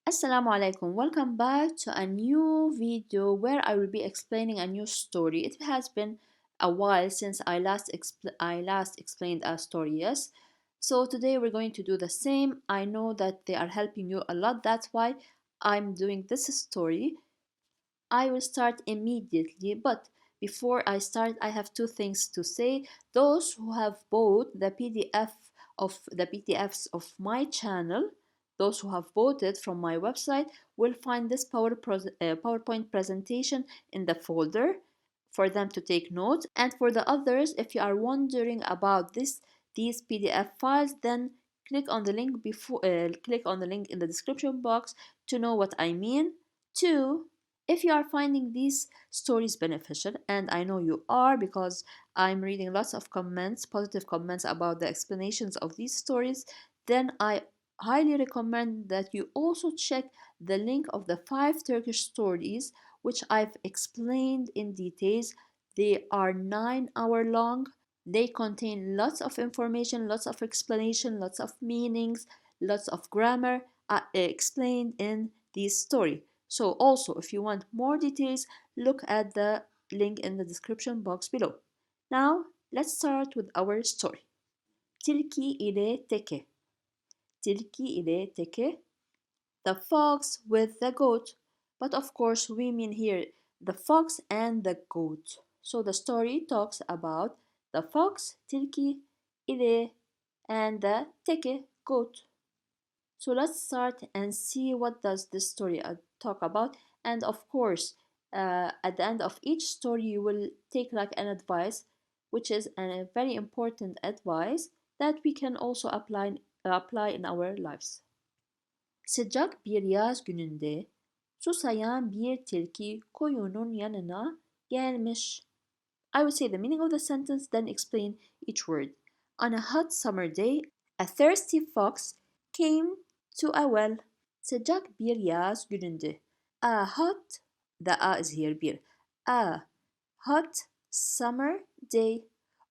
Assalamu alaikum. Welcome back to a new video where I will be explaining a new story. It has been a while since I last explained a story, yes. So today we're going to do the same. I know that they are helping you a lot. That's why I'm doing this story. I will start immediately, but before I start, I have two things to say. Those who have bought the PDFs of my channel, those who have bought it from my website, will find this PowerPoint presentation in the folder for them to take notes. And for the others, if you are wondering about these PDF files, then click on the link in the description box to know what I mean. Two, if you are finding these stories beneficial, and I know you are because I'm reading lots of comments, positive comments about the explanations of these stories, then I highly recommend that you also check the link of the 5 Turkish stories which I've explained in details. They are 9 hour long. They contain lots of information, lots of explanation, lots of meanings, lots of grammar explained in this story. So also, if you want more details, look at the link in the description box below. Now, let's start with our story. Tilki ile Teke. Tilki ile Teke, the fox with the goat. But of course, we mean here the fox and the goat. So the story talks about the fox, Tilki ile, and the Teke, goat. So let's start and see what does this story talk about. And of course, at the end of each story, you will take like an advice, which is a very important advice that we can also apply in our lives. Sıcak bir yaz gününde susayan bir tilki koyunun yanına gelmiş. I will say the meaning of the sentence, then explain each word. On a hot summer day, a thirsty fox came to a well. Sıcak bir yaz gününde. A hot, the a is here bir. A hot summer day.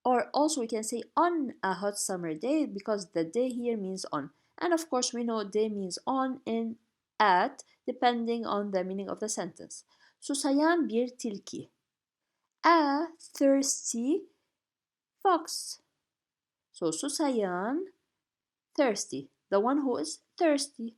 Or also we can say on a hot summer day because the day here means on. And of course we know day means on in at depending on the meaning of the sentence. Susayan bir tilki. A thirsty fox. So susayan, thirsty, the one who is thirsty.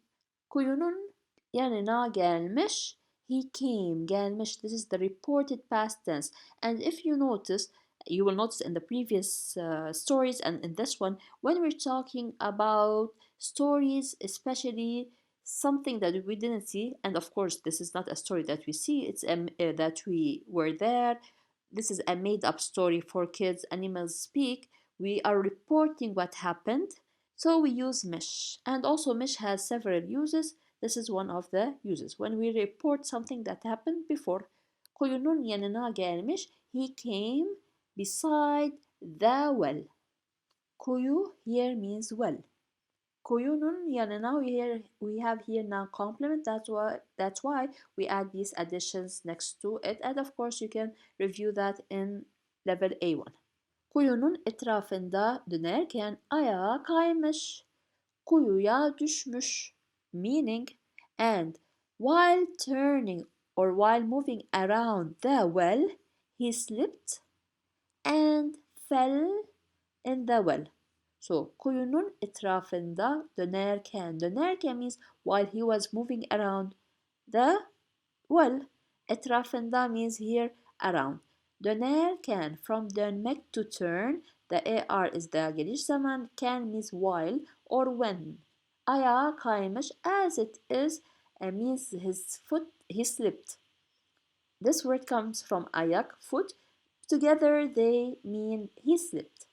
Kuyunun yanına gelmiş. He came, gelmiş. This is the reported past tense. And if you notice, you will notice in the previous stories and in this one, when we're talking about stories, especially something that we didn't see, and of course, this is not a story that we see, it's that we were there. This is a made up story for kids, animals speak. We are reporting what happened, so we use mesh. And also mesh has several uses. This is one of the uses. When we report something that happened before. Kuyunun yanına gelmiş. He came beside the well. Kuyu here means well. Kuyunun yanına we have here now complement. That's why we add these additions next to it. And of course you can review that in level A1. Kuyunun etrafında dönerken ayağa kaymış. Kuyuya düşmüş. Meaning, and while turning or while moving around the well, he slipped and fell in the well. So kuyunun etrafında dönerken means while he was moving around the well. Etrafında means here around. Dönerken, from dönmek to turn, the AR is the geliş zaman, can means while or when. Ayağa kaymış, as it is, means his foot, he slipped. This word comes from ayak, foot. Together they mean he slipped.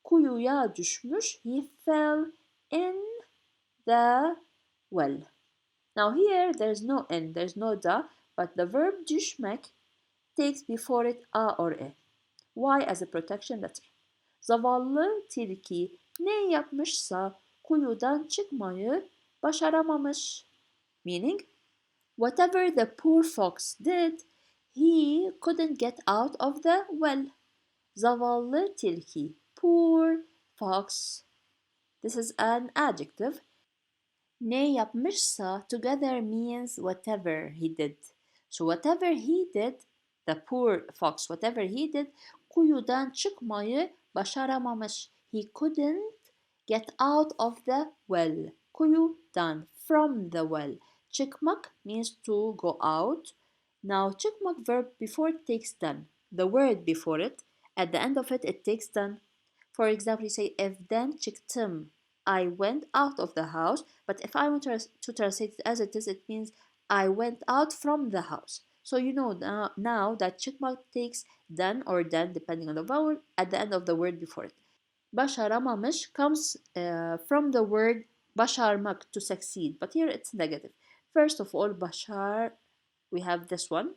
Kuyuya düşmüş, he fell in the well. Now here there's no n, there's no da, but the verb düşmek takes before it a or e. Why? As a protection letter. Zavallı tilki ne yapmışsa kuyudan çıkmayı başaramamış. Meaning, whatever the poor fox did, he couldn't get out of the well. Zavallı tilki, poor fox. This is an adjective. Ne yapmışsa together means whatever he did. So whatever he did, the poor fox, whatever he did, kuyudan çıkmayı başaramamış. He couldn't get out of the well. Kuyudan, from the well. Çıkmak means to go out. Now çıkmak verb before it takes done. The word before it, at the end of it, it takes done. For example, you say evden çıktım. I went out of the house. But if I want to translate it as it is, it means I went out from the house. So you know now that çıkmak takes done or done depending on the vowel at the end of the word before it. Başaramamış comes from the word başarmak, to succeed, but here it's negative. First of all, başar, we have this one,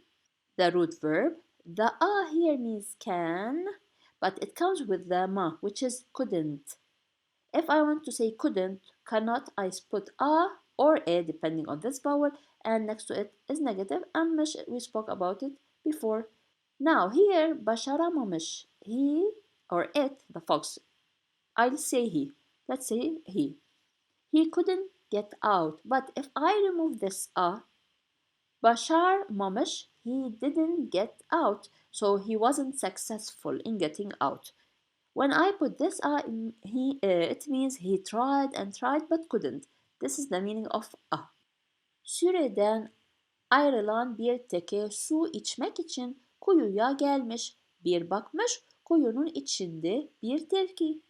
the root verb. The a here means can, but it comes with the ma, which is couldn't. If I want to say couldn't, cannot, I put a or a depending on this vowel, and next to it is negative, and we spoke about it before. Now here, başaramamış, he or it, the fox, I'll say he. Let's say he. He couldn't get out, but if I remove this a, başarmamış, he didn't get out, so he wasn't successful in getting out. When I put this it means he tried and tried but couldn't. This is the meaning of a. Süreden ayrılan bir teke su içmek için kuyuya gelmiş. Bir bakmış kuyunun içinde bir tilki.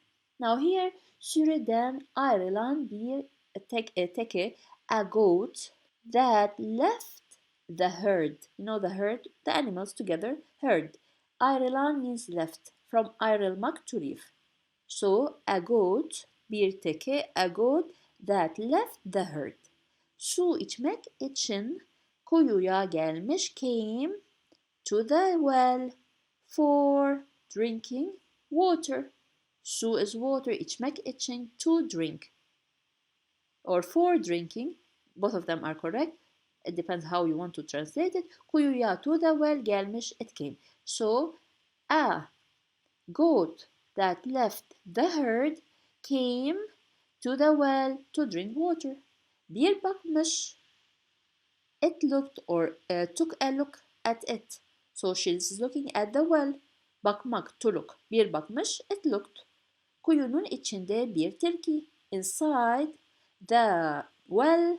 Now here süreden ayrılan bir teke, a goat that left the herd. You know the herd, the animals together, herd. Ayrılan means left. From ayrılmak, to leave. So a goat, bir teke, a goat that left the herd. Su içmek için kuyuya gelmiş, came to the well for drinking water. Su is water, içmek için, to drink. Or for drinking, both of them are correct. It depends how you want to translate it. Kuyuya, to the well, gelmiş, it came. So a goat that left the herd came to the well to drink water. Bir bakmış, it looked or took a look at it. So she's looking at the well. Bakmak, to look. Bir bakmış, it looked. Kuyunun içinde bir tilki. Inside the well,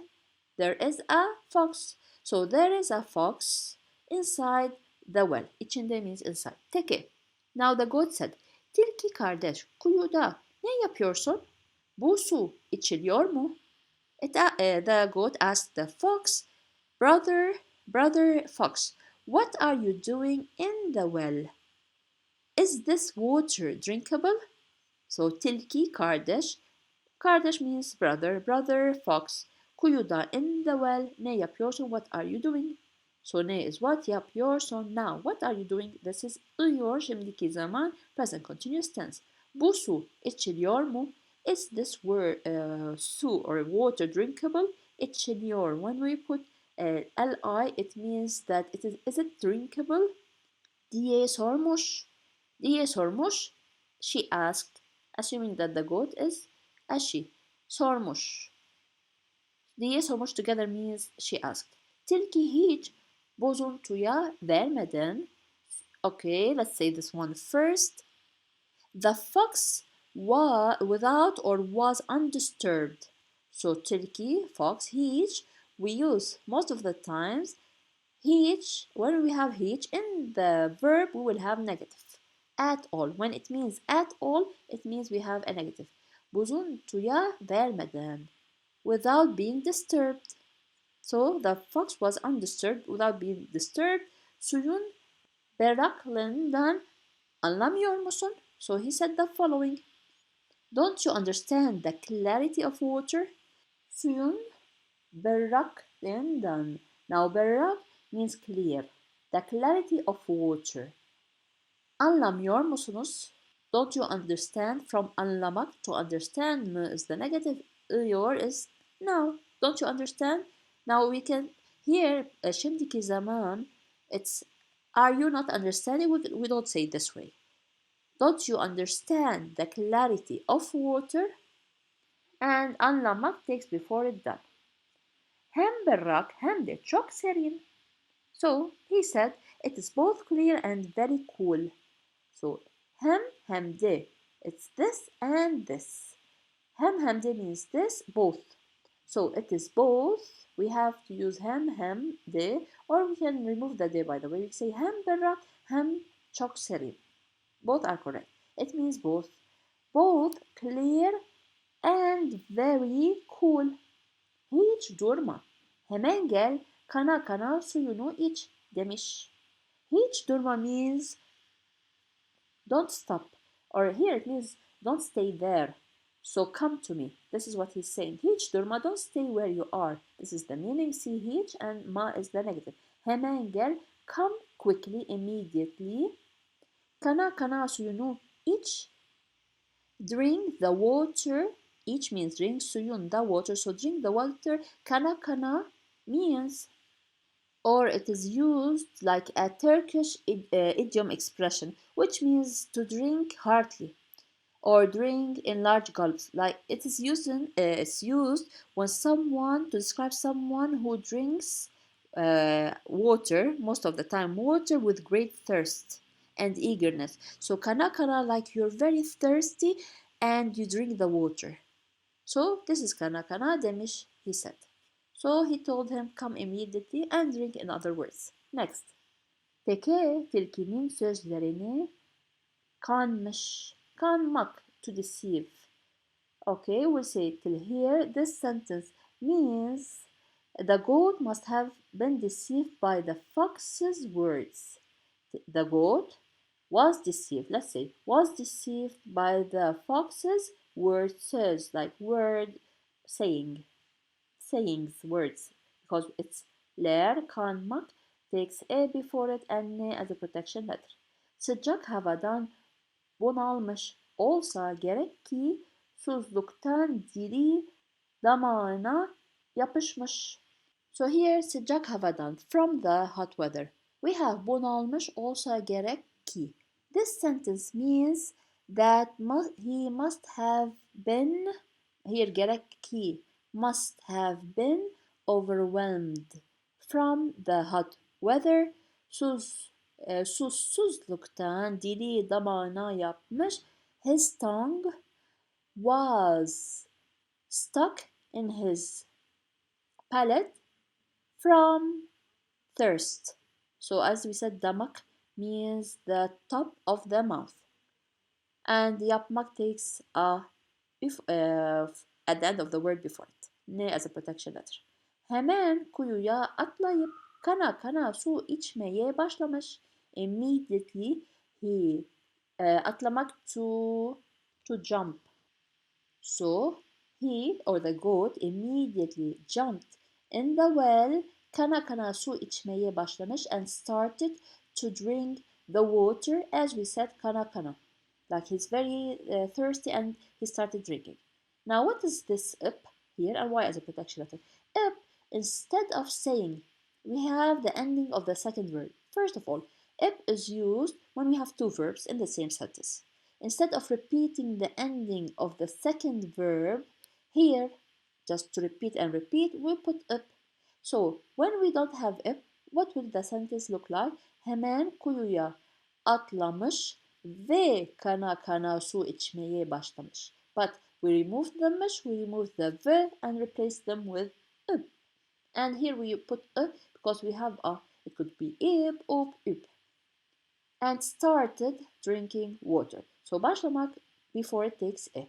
there is a fox. So there is a fox inside the well. İçinde means inside. Teke. Now the goat said, Tilki kardeş, kuyuda ne yapıyorsun? Bu su içiliyor mu? The goat asked the fox, brother fox, what are you doing in the well? Is this water drinkable? So tilki kardeş, kardeş means brother fox, kuyuda, in the well, ne yapıyorsun? What are you doing? So ne is what, yapıyorsun. Now what are you doing? This is ıyor, şimdiki zaman, present continuous tense. Bu su içiliyor mu? Is this word su or water drinkable? İçiliyor. When we put li, it means that is it drinkable? Diye sormuş. Diye sormuş. She asked, assuming that the goat is a she. Sormuş. Diye sormuş together means she asked. Tilki hiç bozuntuya vermeden. Okay, let's say this one first. The fox was without or was undisturbed. So tilki, fox, hiç, we use most of the times hiç. When we have hiç in the verb, we will have negative. At all. When it means at all, it means we have a negative. Bozuntuya vermeden. Without being disturbed. So the fox was undisturbed, without being disturbed. Suyun berraklığından anlamıyor musun? So he said the following. Don't you understand the clarity of water? Suyun berraklığından. Now berrak means clear. The clarity of water. Anlamıyor musunuz? Don't you understand? From anlamak, to understand is the negative. Your is no. Don't you understand? Now we can here şimdiki zaman, it's are you not understanding? We don't say it this way. Don't you understand the clarity of water? and anlamak takes before it done. Hem berrak hem de çok serin. So he said it is both clear and very cool. So hem de, it's this and this. Hem de means this, both. So it is both. We have to use hem de, or we can remove the de, by the way. We say hem berrak hem çok serin. Both are correct. It means both. Both clear and very cool. Hiç durma. Hemen gel, kana kana suyunu iç demiş. Hiç durma means don't stop. Or here it means don't stay there. So come to me. This is what he's saying. Hiç durma, don't stay where you are. This is the meaning. See hiç and ma is the negative. Hemen gel, come quickly, immediately. Kana kana suyunu iç. Drink the water. İç means drink, suyun the water. So drink the water. Kana kana means, or it is used like a Turkish idiom expression, which means to drink heartily or drink in large gulps. Like it's used when someone to describe someone who drinks water, most of the time water, with great thirst and eagerness. So kana kana, like you're very thirsty and you drink the water. So this is kana kana demiş, he said. So he told him come immediately and drink, in other words. Next. Teke tilkinin sözlerini kanmış. Kanmak, to deceive. Okay, we'll say till here. This sentence means the goat must have been deceived by the fox's words. The goat was deceived. Let's say was deceived by the fox's words, like word sayings, words, because it's ler, kanmak, takes a before it and ne as a protection letter. Sıcak havadan bunalmış olsa gerek ki susuzluktan dili damağına yapışmış. So here sıcak havadan, from the hot weather. We have bunalmış olsa gerek ki. This sentence means that he must have been, here gerek ki, must have been overwhelmed from the hot weather. Susuzluktan dili damağına yapmış. His tongue was stuck in his palate from thirst. So as we said, damak means the top of the mouth. And yapmak takes at the end of the word before it. Ne as a protection letter. Hemen kuyuya atlayıp kana kana su içmeye başlamış. Immediately he atlamak, to jump. So he, or the goat, immediately jumped in the well. Kana kana su içmeye başlamış and started to drink the water, as we said, kana kana. Like he's very thirsty and he started drinking. Now what is this up here and why as a protection letter? Up, instead of saying, we have the ending of the second word. First of all, up is used when we have two verbs in the same sentence. Instead of repeating the ending of the second verb, here, just to repeat and repeat, we put up. So when we don't have up, what will the sentence look like? Hemen kuyuya atlamış ve kana kana su içmeye başlamış. But we removed the mış, we removed the v and replaced them with up. And here we put a because we have a. It could be ip, up. And started drinking water. So başlamak before it takes a.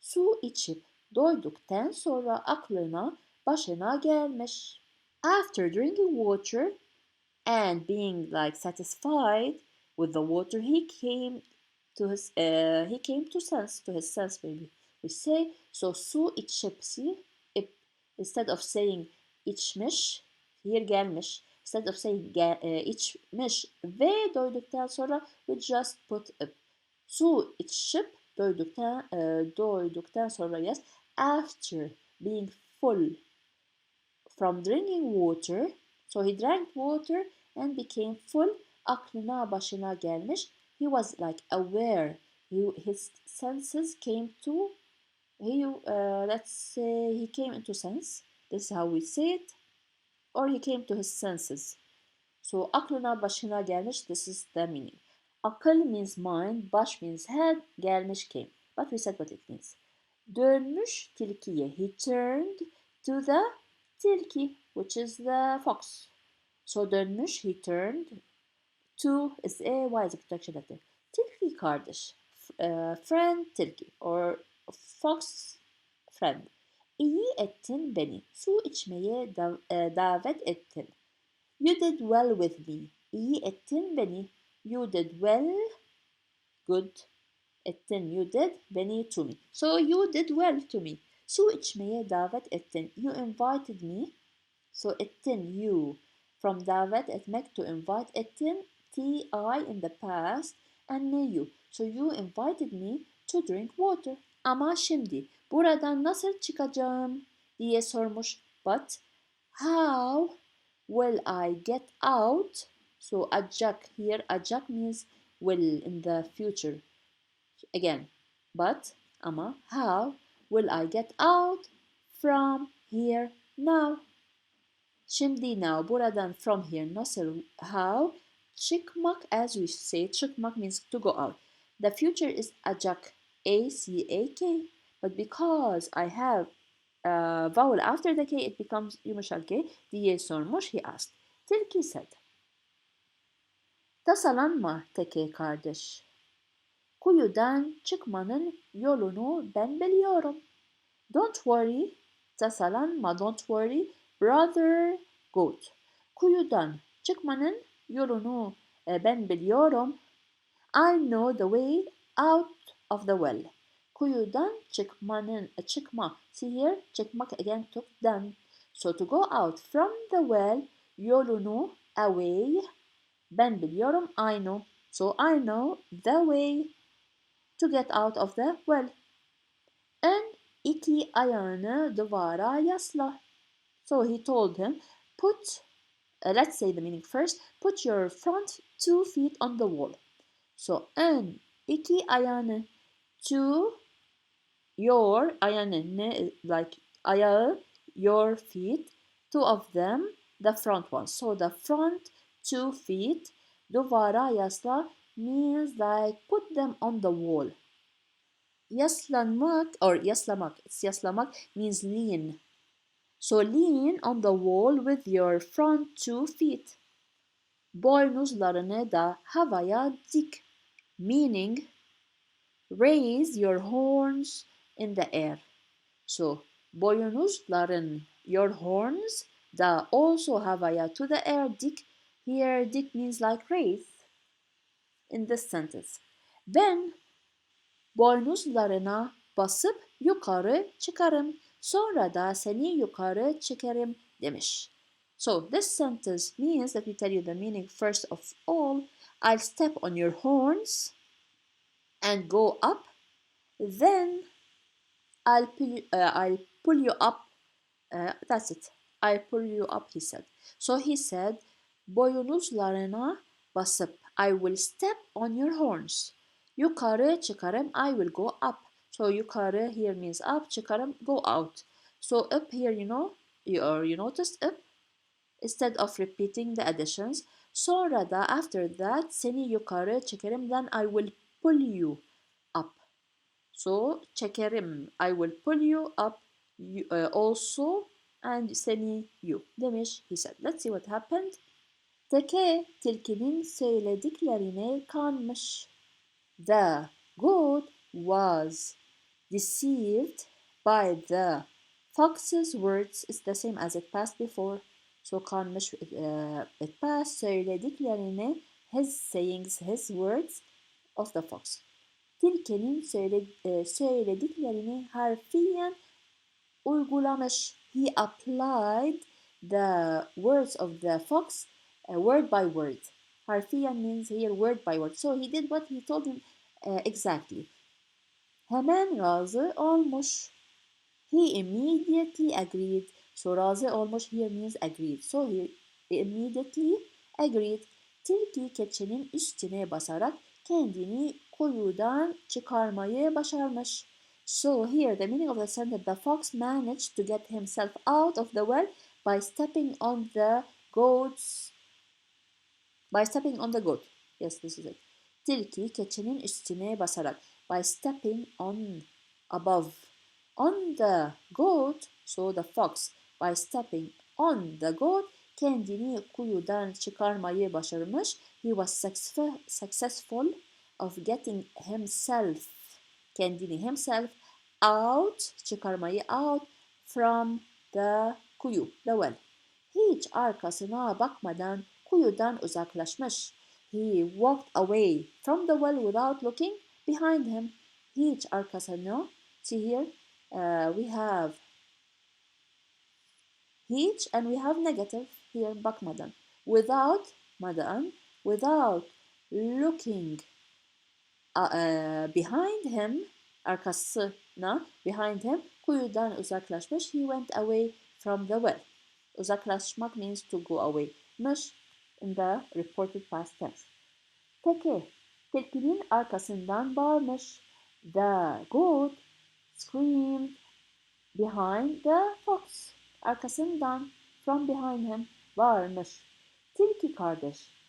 Su içip doyduktan sonra aklına başına gelmiş. After drinking water and being like satisfied with the water, he came to his sense maybe we say. So su içip, see, instead of saying içmiş, here gelmiş. Instead of saying içmiş ve doyduktan sonra we just put up. Su içip doyduktan sonra, yes, after being full from drinking water. So he drank water and became full. Aklına başına gelmiş. He was like aware. His senses came to Let's say he came into sense. This is how we say it. Or he came to his senses. So aklına başına gelmiş. This is the meaning. Akıl means mind, baş means head, gelmiş came. But we said what it means. Dönmüş tilkiye. He turned to the tilki, which is the fox. So dönmüş, he turned. To is a y is a protection letter. Tilki kardeş. Friend tilki or fox friend. İyi ettin beni. Su içmeye davet ettin. You did well with me. İyi ettin beni. You did well. Good. Ettin. You did. Beni to me. So you did well to me. Su içmeye davet ettin. You invited me. So ettin you. From davet etmek to invite ettin. Ti in the past and ne you. So you invited me to drink water. Ama şimdi buradan nasıl çıkacağım diye sormuş. But how will I get out? So ajak here, ajak means will in the future. Again, but ama how will I get out from here now? Şimdi now buradan from here nasıl how çıkmak as we say çıkmak means to go out. The future is acak A-C-A-K but because I have a vowel after the K it becomes yumuşak K diye sormuş he asked. Tilki said. Tasalanma Teke kardeş. Kuyudan çıkmanın yolunu ben biliyorum. Don't worry, tasalanma, don't worry, brother goat. Kuyudan çıkmanın yolunu ben biliyorum. I know the way out of the well. Kuyudan çıkma. See here, çıkmak again took done. So to go out from the well, yolunu away. Ben biliyorum, I know. So I know the way to get out of the well. Ön iki ayağını duvara yasla. So he told him, let's say the meaning first, put your front 2 feet on the wall. So ön iki ayağını, two, your ayağını, like ayağı, your feet, two of them, the front ones. So the front 2 feet, duvara yasla means like put them on the wall. Yaslamak or yaslamak, it's yaslamak means lean. So lean on the wall with your front 2 feet. Boynuzlarını da havaya dik. Meaning raise your horns in the air. So boynuzların, your horns da also havaya to the air dik. Here dik means like raise in this sentence. Ben boynuzlarına basıp yukarı çıkarım. Sonra da seni yukarı çekerim demiş. So this sentence means, let me tell you the meaning first of all. I'll step on your horns and go up. Then I'll pull you up. That's it. I'll pull you up, he said. So he said, boynuzlarına basıp, I will step on your horns. Yukarı çıkarım, I will go up. So yukarı here means up, çıkarım, go out. So up here, you noticed up instead of repeating the additions. Sonra da after that seni yukarı çekerim, then I will pull you up. So çekerim, I will pull you up also and seni you demiş, he said. Let's see what happened. Teke tilkinin söylediklerine kanmış. The goat was deceived by the fox's words. It's the same as it passed before. So kanmış, it passed. Söylediklerine, his sayings, his words of the fox. Tilkinin söylediklerini harfiyen uygulamış. He applied the words of the fox word by word. Harfiyen means here word by word. So he did what he told him exactly. Hemen razı olmuş. He immediately agreed. So razı olmuş here means agreed. So he immediately agreed. Tilki keçinin üstüne basarak kendini kuyudan çıkarmayı başarmış. So here the meaning of the sentence, the fox managed to get himself out of the well by stepping on the goat's by stepping on the goat. Yes, this is it. Tilki keçinin üstüne basarak. By stepping on above. On the goat, so the fox. By stepping on the goat, kendini kuyudan çıkarmayı başarmış. He was successful of getting himself out, çıkarmayı out from the kuyu, the well. Hiç arkasına bakmadan kuyudan uzaklaşmış. He walked away from the well without looking behind him. Hiç arkasına, see here, we have hiç and we have negative here, bakmadan. Without looking behind him, arkasına, behind him, kuyudan uzaklaşmış. He went away from the well. Uzaklaşmak means to go away. Mış in the reported past tense. Teke, tilkinin arkasından bağırmış. The goat screamed behind the fox. Arkasından, from behind him, bağırmış. Tilki kardeş,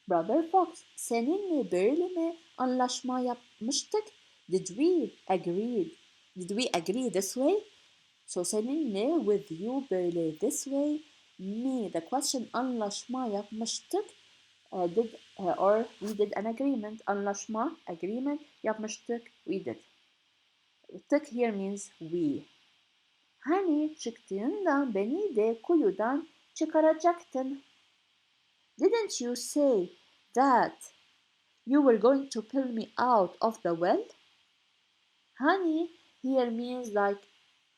Brother Fox, seninle böyle mi anlaşma yapmıştık? Did we agree this way? So seninle, with you, böyle, this way. Me, the question, anlaşma yapmıştık. Or we did an agreement. Anlaşma, agreement, yapmıştık, we did. Tık here means we. Hani çıktığında beni de kuyudan çıkaracaktın. Didn't you say that you were going to pull me out of the well? Honey here means like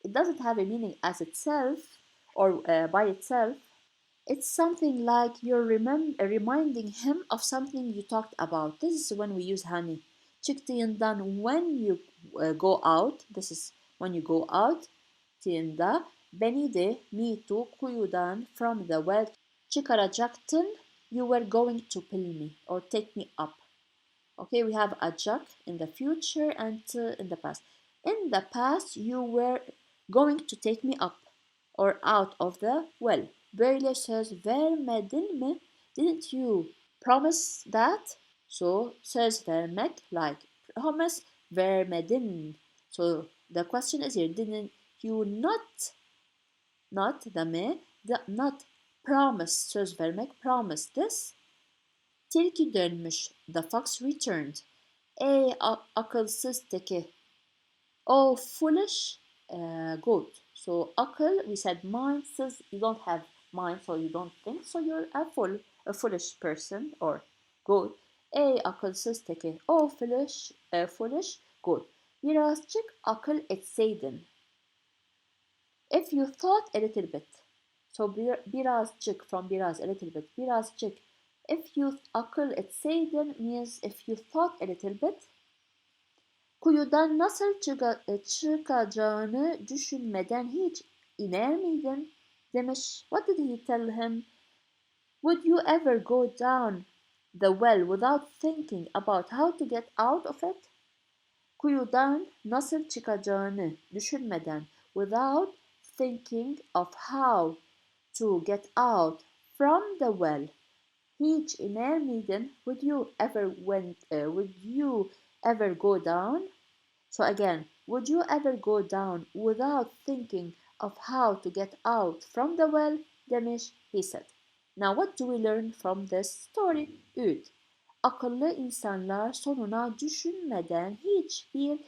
it doesn't have a meaning as itself or by itself. It's something like you're reminding him of something you talked about. This is when we use honey. Çıktığından, when you go out. This is when you go out. Tığında, beni de, me too, kuyudan, from the well, çıkaracaktın. You were going to pull me or take me up. Okay, we have acak in the future and in the past. In the past, you were going to take me up or out of the well. Böyle söz vermedin mi? Didn't you promise that? So söz vermek, like promise, vermedin. So the question is here, didn't you not the me, not promise, söz vermek, promise this. Tilki dönmüş, the fox returned. Ey akılsız teke. Oh, foolish goat. So akıl, we said mind, says you don't have mind, so you don't think, so you're a foolish person or goat. Ey akılsız teke. Oh, foolish goat. Birazcık akıl etseydin. If you thought a little bit. So birazcık, from biraz, a little bit. Birazcık. If you akıl etseydin means if you thought a little bit. Kuyudan nasıl çıkacağını düşünmeden hiç iner miydin? Demiş. What did he tell him? Would you ever go down the well without thinking about how to get out of it? Kuyudan nasıl çıkacağını düşünmeden, without thinking of how to get out from the well. Hiç iner miydin? Would you ever go down? So again, would you ever go down without thinking of how to get out from the well? Demiş, he said. Now what do we learn from this story? 3. Akıllı insanlar sonuna düşünmeden hiçbir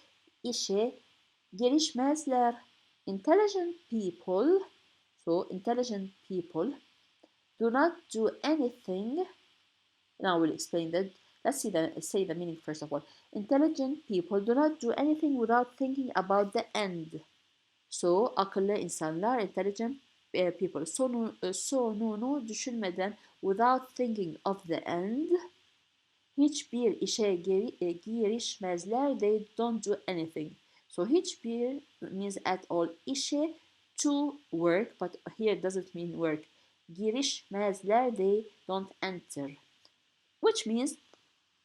işe girişmezler. Intelligent people do not do anything. Now we'll explain that. Let's say the meaning first of all. Intelligent people do not do anything without thinking about the end. So akıllı insanlar, intelligent people, sonunu düşünmeden, without thinking of the end, hiçbir işe girişmezler. They don't do anything. So hiçbir means at all. İşe, to work, but here doesn't mean work. Girişmezler, they don't enter. Which means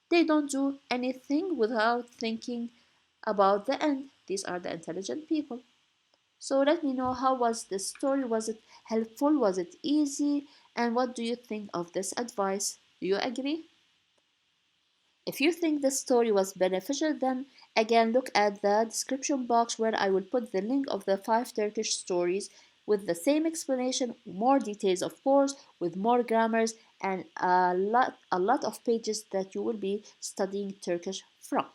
they don't do anything without thinking About the end. These are the intelligent people. So let me know, how was the story? Was it helpful? Was it easy? And what do you think of this advice? Do you agree? If you think the story was beneficial, then again look at the description box where I will put the link of the 5 Turkish stories with the same explanation, more details of course, with more grammars and a lot of pages that you will be studying Turkish from.